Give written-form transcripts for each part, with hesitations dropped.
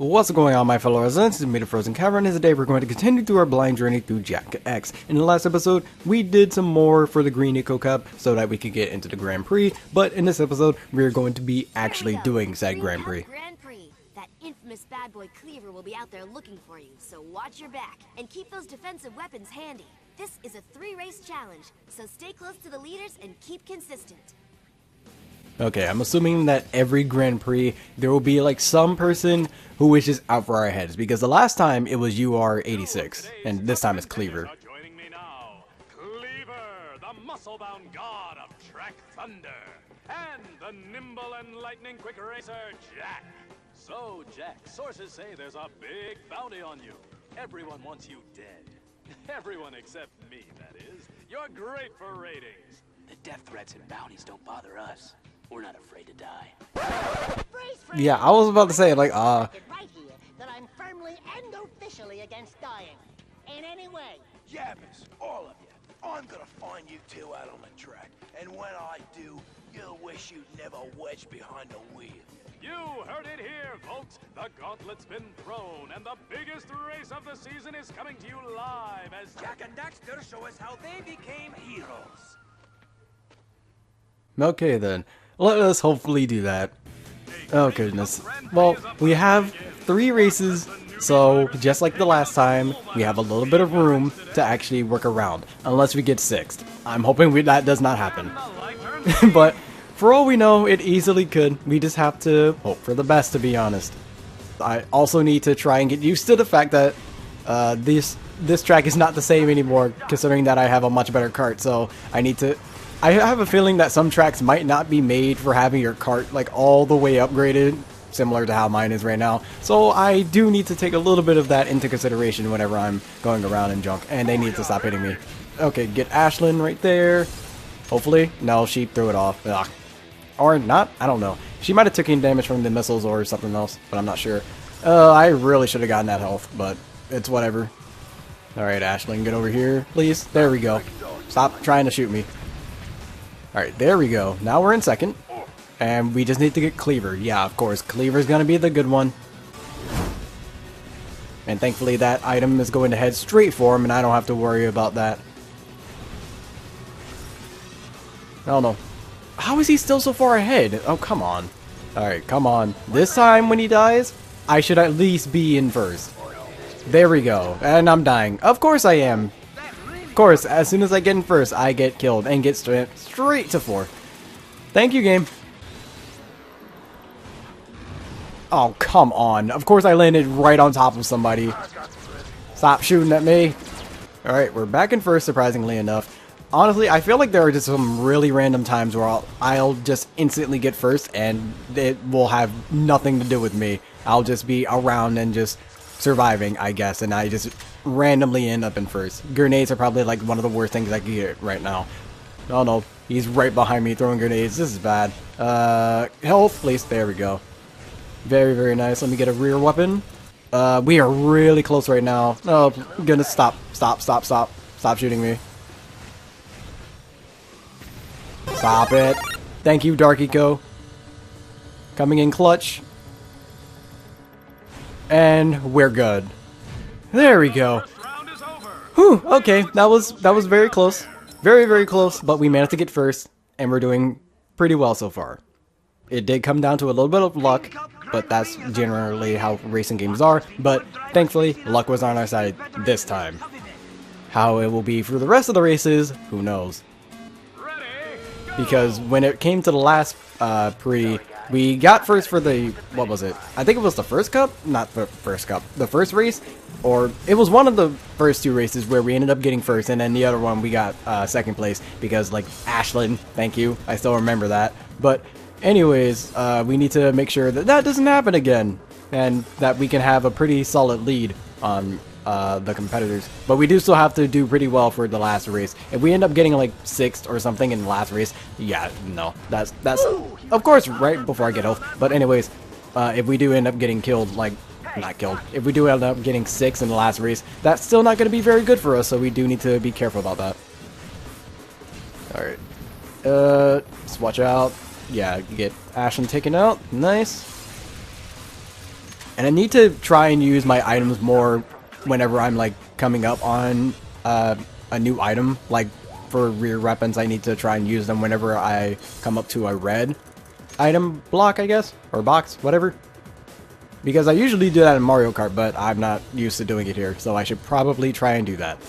What's going on, my fellow residents? This is TheFrozenCavern, and today we're going to continue through our blind journey through Jak X. In the last episode, we did some more for the Green Eco Cup so that we could get into the Grand Prix, but in this episode, we're going to be actually doing said Grand Prix. That infamous bad boy Cleaver will be out there looking for you, so watch your back, and keep those defensive weapons handy. This is a 3-race challenge, so stay close to the leaders and keep consistent. Okay, I'm assuming that every Grand Prix, there will be like some person who wishes out for our heads, because the last time it was UR86, and this time it's Cleaver. Joining me now, Cleaver, the muscle-bound god of track thunder, and the nimble and lightning-quick racer, Jak. So, Jak, sources say there's a big bounty on you. Everyone wants you dead. Everyone except me, that is. You're great for ratings. The death threats and bounties don't bother us. We're not afraid to die. Yeah, I was about to say, like, right here, that I'm firmly and officially against dying. In any way. Yabbers, all of you. I'm gonna find you two out on the track. And when I do, you'll wish you'd never wedged behind the wheel. You heard it here, folks. The gauntlet's been thrown, and the biggest race of the season is coming to you live as Jak and Daxter show us how they became heroes. Okay then, let us hopefully do that. Oh goodness. Well, we have 3 races, so just like the last time, we have a little bit of room to actually work around, unless we get 6th. I'm hoping that does not happen. But for all we know, it easily could. We just have to hope for the best, to be honest. I also need to try and get used to the fact that this track is not the same anymore, considering that I have a much better kart, so I have a feeling that some tracks might not be made for having your kart like all the way upgraded, similar to how mine is right now. So I do need to take a little bit of that into consideration whenever I'm going around in junk, and they need to stop hitting me. Okay, get Ashlyn right there. Hopefully. No, she threw it off. Ugh. Or not, I don't know. She might have taken damage from the missiles or something else, but I'm not sure. I really should have gotten that health, but it's whatever. Alright, Ashlyn, get over here, please. There we go. Stop trying to shoot me. Alright, there we go. Now we're in 2nd. And we just need to get Cleaver. Yeah, of course, Cleaver's gonna be the good one. And thankfully that item is going to head straight for him, and I don't have to worry about that. Oh no. How is he still so far ahead? Oh, come on. Alright, come on. This time when he dies, I should at least be in 1st. There we go. And I'm dying. Of course I am. Of course, as soon as I get in 1st, I get killed and get straight to 4th. Thank you, game. Oh, come on. Of course I landed right on top of somebody. Stop shooting at me. Alright, we're back in 1st, surprisingly enough. Honestly, I feel like there are just some really random times where I'll just instantly get 1st, and it will have nothing to do with me. I'll just be around and just surviving, I guess, and I just randomly end up in 1st. Grenades are probably like one of the worst things I can get right now. Oh no, he's right behind me throwing grenades. This is bad. Health, please. There we go. Very, very nice. Let me get a rear weapon. We are really close right now. Oh, goodness, stop. Stop shooting me. Stop it. Thank you, Dark Eco. Coming in clutch. And we're good. There we go. Whew, okay, that was very close. Very, very close, but we managed to get 1st, and we're doing pretty well so far. It did come down to a little bit of luck, but that's generally how racing games are, but thankfully, luck was on our side this time. How it will be for the rest of the races, who knows? Because when it came to the last pre, we got 1st for the, what was it? I think it was the 1st cup? Not the 1st cup. The 1st race? Or it was one of the first 2 races where we ended up getting 1st, and then the other one we got 2nd place because, like, Ashlyn, thank you. I still remember that. But anyways, we need to make sure that that doesn't happen again, and that we can have a pretty solid lead on the competitors. But we do still have to do pretty well for the last race. If we end up getting like 6th or something in the last race, yeah, no, that's of course right before I get health. But anyways, if we do end up getting killed, like, not killed, if we do end up getting 6th in the last race, that's still not going to be very good for us, so we do need to be careful about that. Alright, just watch out. Yeah, you get Ashlyn taken out. Nice. And I need to try and use my items more whenever I'm like coming up on a new item. Like for rear weapons, I need to try and use them whenever I come up to a red item block, I guess, or box, whatever. Because I usually do that in Mario Kart, but I'm not used to doing it here, so I should probably try and do that.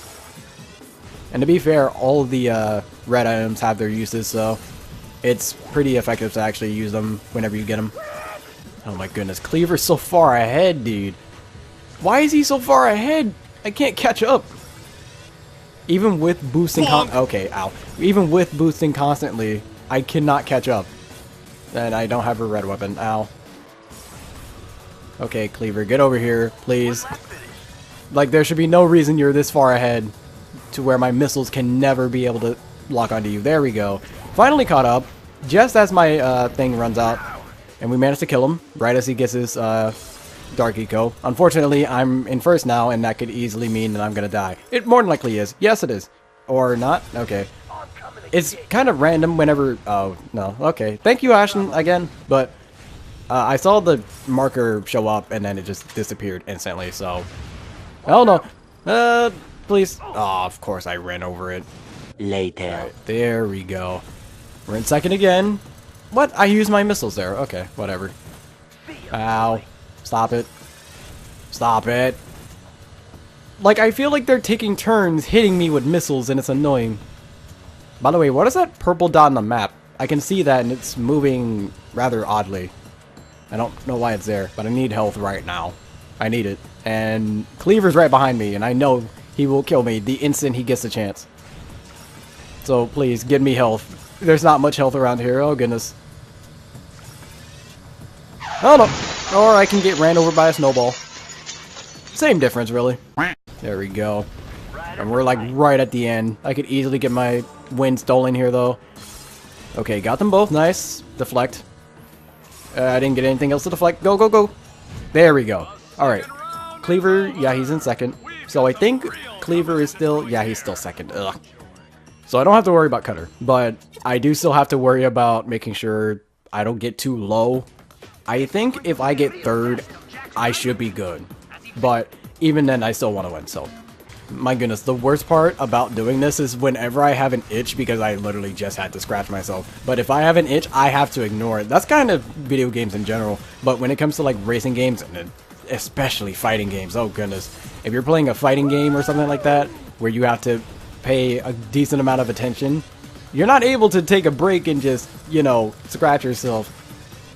And to be fair, all the red items have their uses, so it's pretty effective to actually use them whenever you get them. Oh my goodness, Cleaver's so far ahead, dude. Why is he so far ahead? I can't catch up. Even with boosting Even with boosting constantly, I cannot catch up. And I don't have a red weapon. Ow. Okay, Cleaver, get over here, please. Like, there should be no reason you're this far ahead to where my missiles can never be able to lock onto you. There we go. Finally caught up, just as my thing runs out. And we managed to kill him, right as he gets his Dark Eco. Unfortunately, I'm in first now, and that could easily mean that I'm gonna die. It more than likely is. Yes, it is. Or not? Okay. It's kind of random whenever... Oh, no. Okay. Thank you, Ashlyn, again. But I saw the marker show up, and then it just disappeared instantly, so... Oh, no. Please. Oh, of course I ran over it. Later. Right, there we go. We're in second again. What? I used my missiles there. Okay, whatever. Ow. Stop it. Stop it. Like, I feel like they're taking turns hitting me with missiles, and it's annoying. By the way, what is that purple dot on the map? I can see that, and it's moving rather oddly. I don't know why it's there, but I need health right now. I need it. And Cleaver's right behind me, and I know he will kill me the instant he gets a chance. So, please, give me health. There's not much health around here. Oh, goodness. Oh, no. Or I can get ran over by a snowball. Same difference, really. There we go. And we're like right at the end. I could easily get my win stolen here, though. Okay, got them both. Nice. Deflect. I didn't get anything else to deflect. Go, go, go. There we go. Alright. Cleaver, yeah, he's in second. So I think Cleaver is still... Yeah, he's still second. Ugh. So I don't have to worry about Cutter. But I do still have to worry about making sure I don't get too low. I think if I get third, I should be good. But even then, I still want to win, so... My goodness, the worst part about doing this is whenever I have an itch, because I literally just had to scratch myself. But if I have an itch, I have to ignore it. That's kind of video games in general. But when it comes to like racing games, and especially fighting games, oh goodness. If you're playing a fighting game or something like that, where you have to pay a decent amount of attention, you're not able to take a break and just, you know, scratch yourself.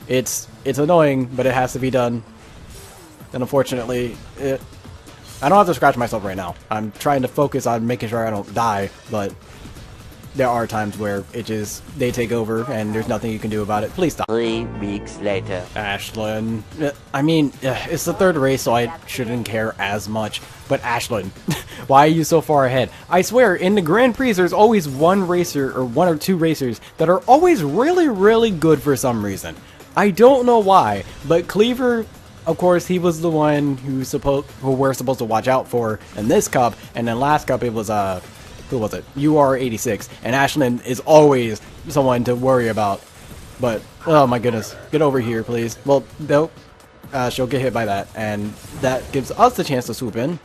It's annoying, but it has to be done. And unfortunately, I don't have to scratch myself right now. I'm trying to focus on making sure I don't die, but there are times where they take over and there's nothing you can do about it. Please stop. 3 weeks later. Ashlyn. I mean, it's the third race, so I shouldn't care as much. But Ashlyn, why are you so far ahead? I swear, in the Grand Prix, there's always one racer or one or two racers that are always really, really good for some reason. I don't know why, but Cleaver... Of course, he was the one who we're supposed to watch out for in this cup, and then last cup it was who was it? UR86, and Ashlyn is always someone to worry about. But oh my goodness, get over here, please. Well, nope. She'll get hit by that, and that gives us the chance to swoop in,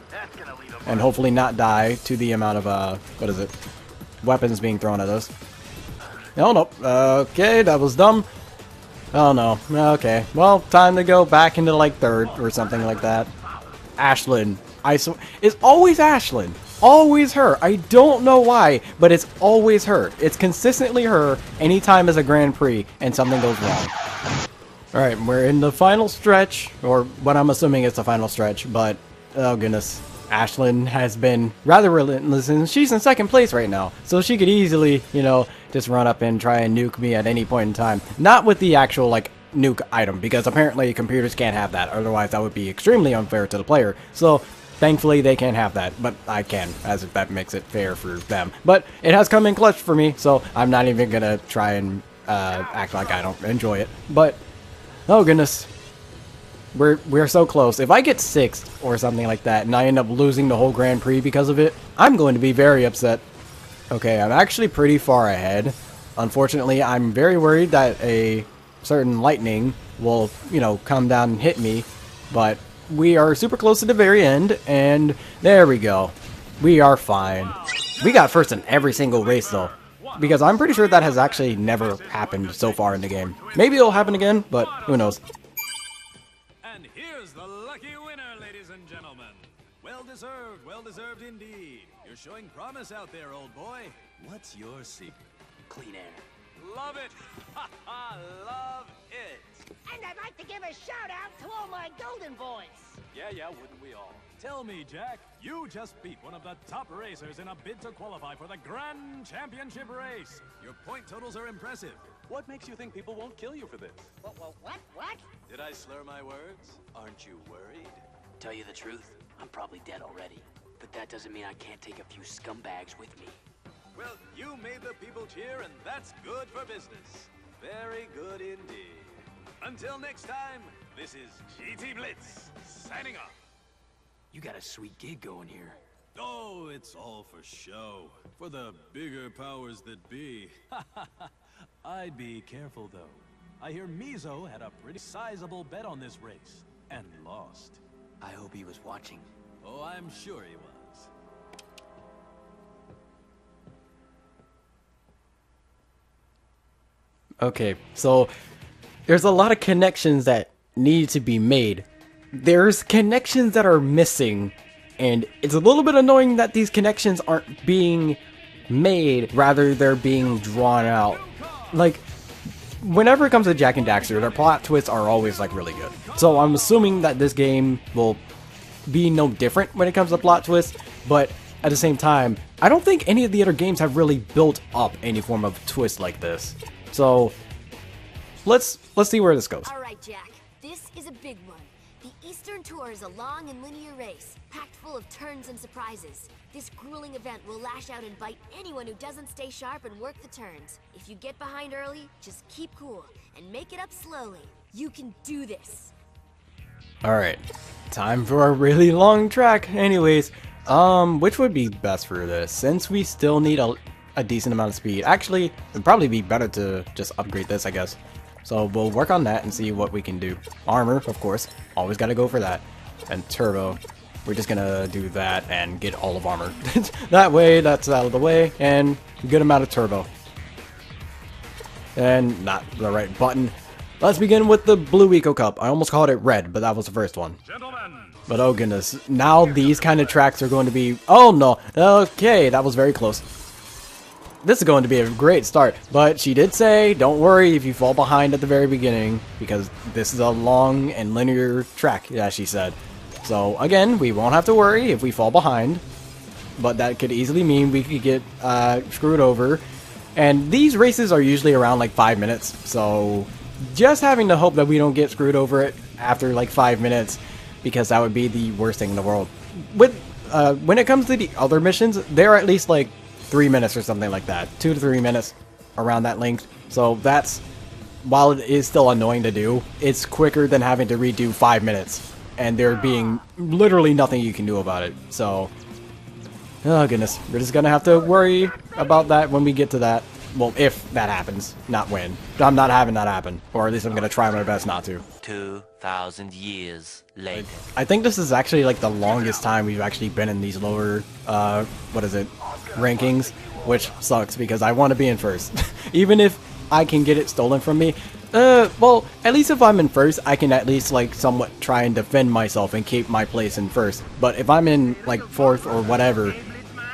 and hopefully not die to the amount of what is it? Weapons being thrown at us. Oh no. Okay, that was dumb. Oh no. Okay. Well, time to go back into like third or something like that. Ashlyn. It's always Ashlyn. Always her. I don't know why, but it's always her. It's consistently her anytime as a Grand Prix and something goes wrong. Alright, we're in the final stretch, or what I'm assuming is the final stretch, but oh goodness. Ashlyn has been rather relentless, and she's in second place right now. So she could easily, you know, just run up and try and nuke me at any point in time. Not with the actual, like, nuke item, because apparently computers can't have that. Otherwise, that would be extremely unfair to the player. So, thankfully, they can't have that. But I can, as if that makes it fair for them. But it has come in clutch for me, so I'm not even gonna try and act like I don't enjoy it. But, oh goodness. We're so close. If I get 6th or something like that and I end up losing the whole Grand Prix because of it, I'm going to be very upset. Okay, I'm actually pretty far ahead. Unfortunately, I'm very worried that a certain lightning will, you know, come down and hit me. But we are super close to the very end, and there we go. We are fine. We got first in every single race though, because I'm pretty sure that has actually never happened so far in the game. Maybe it'll happen again, but who knows. And here's the lucky winner, ladies and gentlemen. Well deserved indeed. You're showing promise out there, old boy. What's your secret? Clean air. Love it. Love it. And I'd like to give a shout out to all my golden boys. Yeah, wouldn't we all? Tell me, Jack, you just beat one of the top racers in a bid to qualify for the Grand Championship race. Your point totals are impressive. What makes you think people won't kill you for this? What? Did I slur my words? Aren't you worried? Tell you the truth, I'm probably dead already. But that doesn't mean I can't take a few scumbags with me. Well, you made the people cheer, and that's good for business. Very good indeed. Until next time, this is GT Blitz, signing off. You got a sweet gig going here. Oh, it's all for show. For the bigger powers that be. I'd be careful, though. I hear Mizo had a pretty sizable bet on this race, and lost. I hope he was watching. Oh, I'm sure he was. Okay, so there's a lot of connections that need to be made. There's connections that are missing, and it's a little bit annoying that these connections aren't being made, rather they're being drawn out. Like, whenever it comes to Jak and Daxter, their plot twists are always like really good. So I'm assuming that this game will be no different when it comes to plot twists, but at the same time, I don't think any of the other games have really built up any form of twist like this. So let's see where this goes. Alright, Jack. This is a big one. The Eastern Tour is a long and linear race, packed full of turns and surprises. This grueling event will lash out and bite anyone who doesn't stay sharp and work the turns. If you get behind early, just keep cool and make it up slowly. You can do this. Alright, time for a really long track. Anyways, which would be best for this? Since we still need a decent amount of speed. Actually, it'd probably be better to just upgrade this, I guess. So we'll work on that and see what we can do. Armor, of course. Always gotta go for that. And turbo. We're just gonna do that and get all of armor. That way, that's out of the way, and a good amount of turbo. And not the right button. Let's begin with the Blue Eco Cup. I almost called it red, but that was the first one. Gentlemen. But oh goodness, now these kind of tracks are going to be... Oh no, okay, that was very close. This is going to be a great start, but she did say, don't worry if you fall behind at the very beginning, because this is a long and linear track, as she said. So again, we won't have to worry if we fall behind, but that could easily mean we could get screwed over. And these races are usually around like 5 minutes, so just having to hope that we don't get screwed over it after like 5 minutes, because that would be the worst thing in the world. With when it comes to the other missions, they're at least like 3 minutes or something like that, 2 to 3 minutes, around that length. So that's, while it is still annoying to do, it's quicker than having to redo 5 minutes, and there being literally nothing you can do about it. So, oh goodness, we're just gonna have to worry about that when we get to that. Well, if that happens, not when. I'm not having that happen, or at least I'm gonna try my best not to. 2,000 years later. I think this is actually like the longest time we've actually been in these lower, what is it, rankings, which sucks because I want to be in first. Even if I can get it stolen from me, well, at least if I'm in first, I can at least like somewhat try and defend myself and keep my place in first. But if I'm in like fourth or whatever,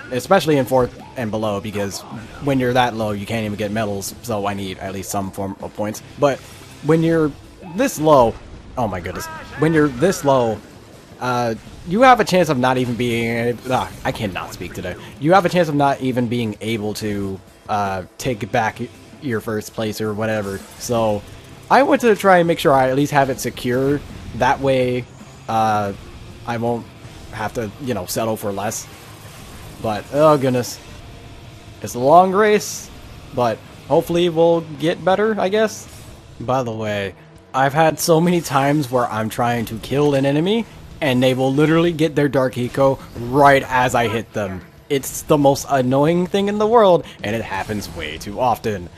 especially in fourth and below, because when you're that low, you can't even get medals, so I need at least some form of points. But when you're this low, oh my goodness, when you're this low, you have a chance of not even being, I cannot speak today. You have a chance of not even being able to take back your first place or whatever. So I want to try and make sure I at least have it secure. That way, I won't have to, you know, settle for less. But, oh goodness. It's a long race, but hopefully we'll get better, I guess. By the way, I've had so many times where I'm trying to kill an enemy, and they will literally get their Dark Eco right as I hit them. It's the most annoying thing in the world, and it happens way too often.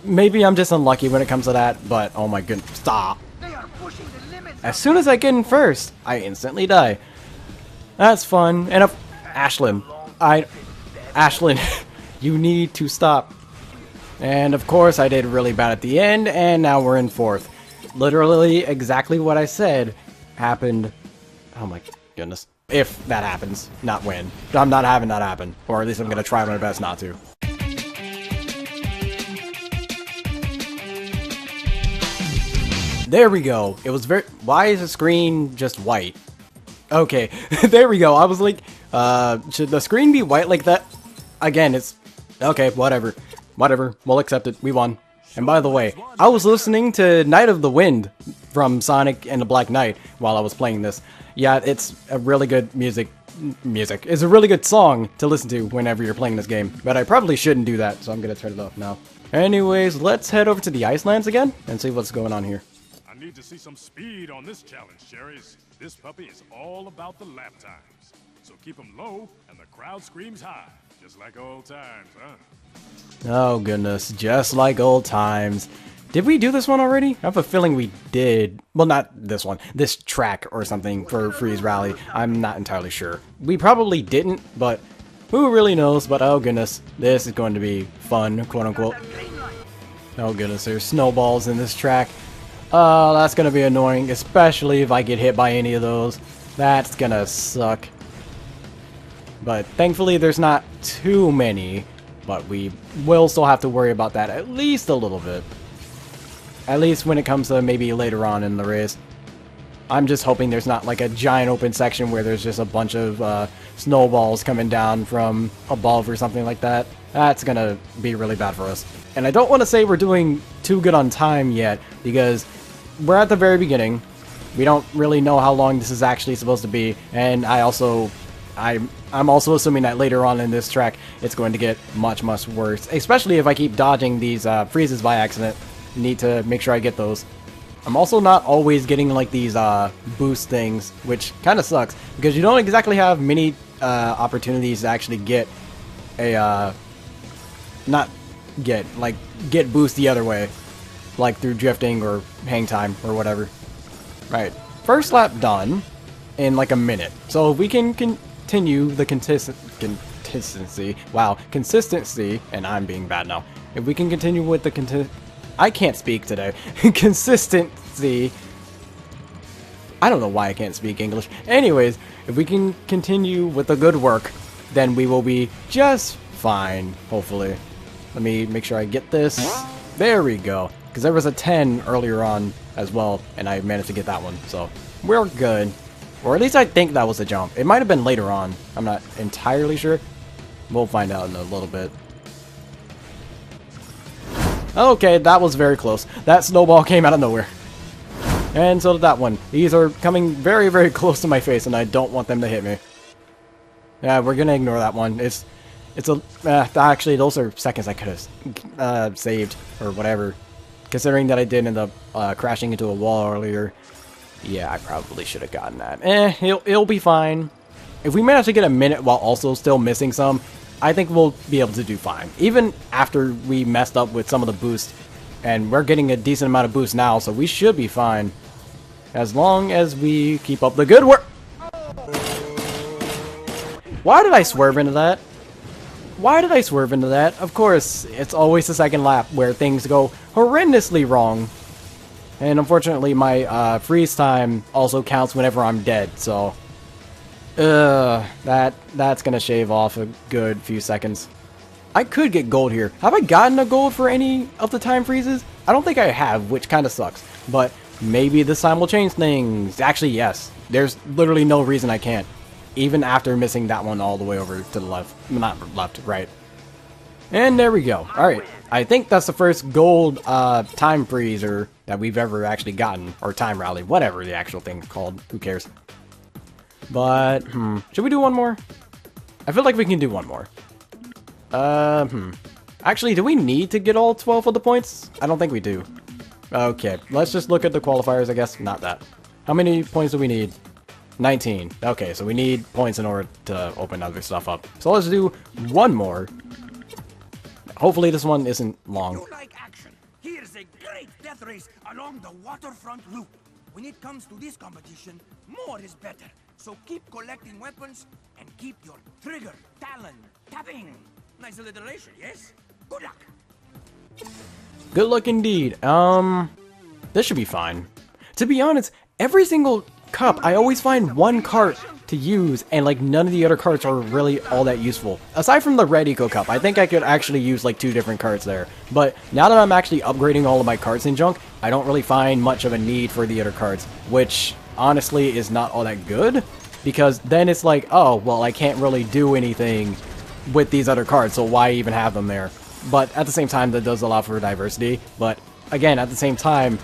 Maybe I'm just unlucky when it comes to that, but oh my goodness, stop. They are pushing the limits. as soon as I get in first, I instantly die. That's fun. And Ashlyn, Ashlyn, you need to stop. And of course, I did really bad at the end, and now we're in fourth. Literally, exactly what I said happened. Oh my goodness. If that happens, not when. I'm not having that happen. Or at least I'm gonna try my best not to. There we go. It was very... Why is the screen just white? Okay, there we go. I was like, should the screen be white like that? Again, it's... Okay, whatever. Whatever. We'll accept it. We won. And by the way, I was listening to Night of the Wind from Sonic and the Black Knight while I was playing this. Yeah, it's a really good music. It's a really good song to listen to whenever you're playing this game. But I probably shouldn't do that, so I'm gonna turn it off now. Anyways, let's head over to the Icelands again and see what's going on here. I need to see some speed on this challenge, Cherries. This puppy is all about the lap times. So keep them low and the crowd screams high. Just like old times, huh? Oh goodness, just like old times. Did we do this one already? I have a feeling we did. Well, not this one. This track or something for Freeze Rally. I'm not entirely sure. We probably didn't, but who really knows? But oh goodness, this is going to be fun, quote unquote. Oh goodness, there's snowballs in this track. That's gonna be annoying, especially if I get hit by any of those. That's gonna suck. But thankfully there's not too many, but we will still have to worry about that at least a little bit. At least when it comes to maybe later on in the race. I'm just hoping there's not like a giant open section where there's just a bunch of snowballs coming down from above or something like that. That's gonna be really bad for us. And I don't want to say we're doing too good on time yet, because we're at the very beginning. We don't really know how long this is actually supposed to be, and I'm also assuming that later on in this track it's going to get much worse, especially if I keep dodging these freezes by accident. Need to make sure I get those. I'm also not always getting like these boost things, which kind of sucks because you don't exactly have many opportunities to actually get a get boost the other way, like through drifting or hang time or whatever. Right, first lap done in like a minute. So if we can continue the consistency, and I'm being bad now. If we can continue with the I can't speak today. Consistency. I don't know why I can't speak English. Anyways, if we can continue with the good work, then we will be just fine, hopefully. Let me make sure I get this. There we go. Because there was a 10 earlier on as well, and I managed to get that one, so we're good. Or at least I think that was a jump. It might have been later on. I'm not entirely sure. We'll find out in a little bit. Okay, that was very close. That snowball came out of nowhere. And so did that one. These are coming very close to my face, and I don't want them to hit me. Yeah, we're gonna ignore that one. It's a... actually, those are seconds I could have saved, or whatever. Considering that I did end up crashing into a wall earlier. Yeah, I probably should have gotten that. It'll be fine. If we manage to get a minute while also still missing some, I think we'll be able to do fine. Even after we messed up with some of the boosts. And we're getting a decent amount of boost now, so we should be fine. As long as we keep up the good work. Why did I swerve into that? Why did I swerve into that? Of course, it's always the second lap where things go horrendously wrong. And unfortunately, my freeze time also counts whenever I'm dead, so... that's gonna shave off a good few seconds. I could get gold here. Have I gotten a gold for any of the time freezes? I don't think I have, which kind of sucks. But maybe this time will change things. Actually, yes. There's literally no reason I can't. Even after missing that one all the way over to the left. Not left, right. And there we go. Alright. I think that's the first gold time freezer that we've ever actually gotten. Or time rally. Whatever the actual thing's called. Who cares? But, should we do one more? I feel like we can do one more. Actually, do we need to get all 12 of the points? I don't think we do. Okay, let's just look at the qualifiers, I guess. Not that. How many points do we need? 19. Okay, so we need points in order to open other stuff up. So let's do one more. Hopefully this one isn't long. You like action? Here's a great death race along the waterfront loop. when it comes to this competition, more is better. So keep collecting weapons and keep your trigger talon tapping. Nice alliteration, yes? Good luck. Good luck indeed. This should be fine. To be honest, every single cup, I always find one cart to use, and like none of the other carts are really all that useful. Aside from the red eco cup, I think I could actually use like 2 different carts there. But now that I'm actually upgrading all of my carts and junk, I don't really find much of a need for the other carts, which honestly is not all that good, because then it's like, oh, well, I can't really do anything with these other carts, so why even have them there? But at the same time, that does allow for diversity. But again, at the same time,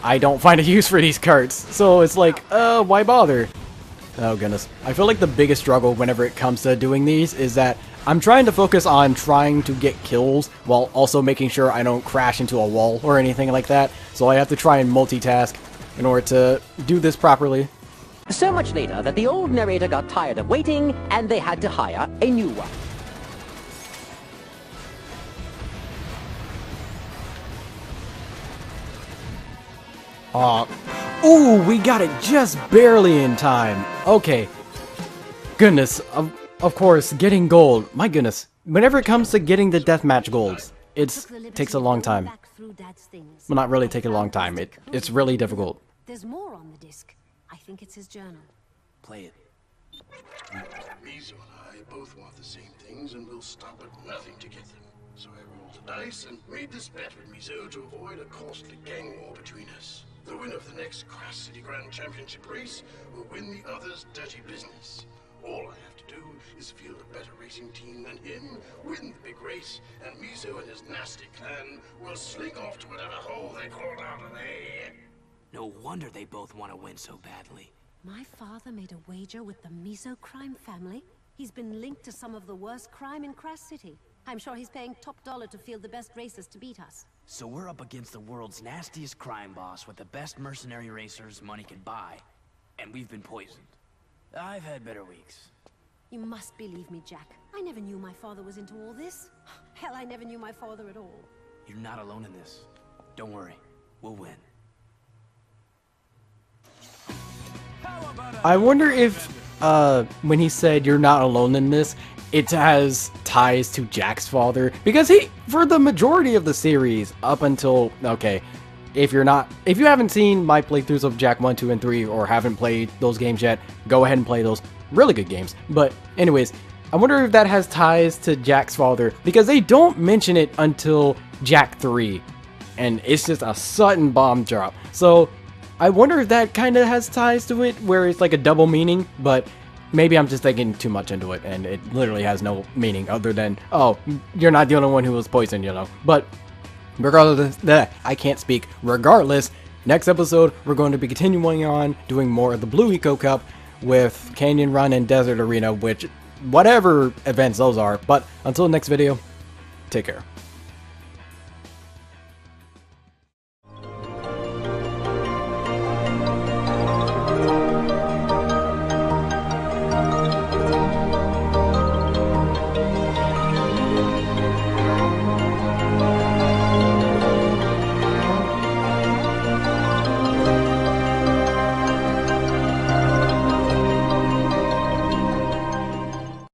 I don't find a use for these carts, so it's like, why bother? Oh goodness. I feel like the biggest struggle whenever it comes to doing these is that I'm trying to focus on trying to get kills while also making sure I don't crash into a wall or anything like that, so I have to try and multitask in order to do this properly. So much later that the old narrator got tired of waiting and they had to hire a new one. Ooh, we got it just barely in time. Okay. Goodness, of course, getting gold. My goodness. Whenever it comes to getting the deathmatch golds, it takes a long time. Well, not really take a long time. It's really difficult. There's more on the disc. I think it's his journal. Play it. Mizo and I both want the same things, and we'll stop at nothing to get them. So I rolled the dice and made this bet with Mizo to avoid a costly gang war between us. The winner of the next Crash City Grand Championship race will win the other's dirty business. All I have to do is field a better racing team than him, win the big race, and Mizo and his nasty clan will slink off to whatever hole they crawled out of there. No wonder they both want to win so badly. My father made a wager with the Mizo crime family. He's been linked to some of the worst crime in Crash City. I'm sure he's paying top dollar to field the best racers to beat us. So we're up against the world's nastiest crime boss with the best mercenary racers money can buy. And we've been poisoned. I've had better weeks. You must believe me, Jak. I never knew my father was into all this. Hell, I never knew my father at all. You're not alone in this. Don't worry. We'll win. I wonder if, when he said you're not alone in this, it has ties to Jak's father, because he, for the majority of the series, up until, okay, if you haven't seen my playthroughs of Jak 1, 2, and 3, or haven't played those games yet, go ahead and play those. Really good games. But anyways, I wonder if that has ties to Jak's father, because they don't mention it until Jak 3, and it's just a sudden bomb drop. So I wonder if that kind of has ties to it, where it's like a double meaning, but maybe I'm just thinking too much into it, and it literally has no meaning other than, oh, you're not the only one who was poisoned, you know. But regardless, I can't speak. Regardless, next episode, we're going to be continuing on doing more of the Blue Eco Cup with Canyon Run and Desert Arena, which, whatever events those are. But until next video, take care.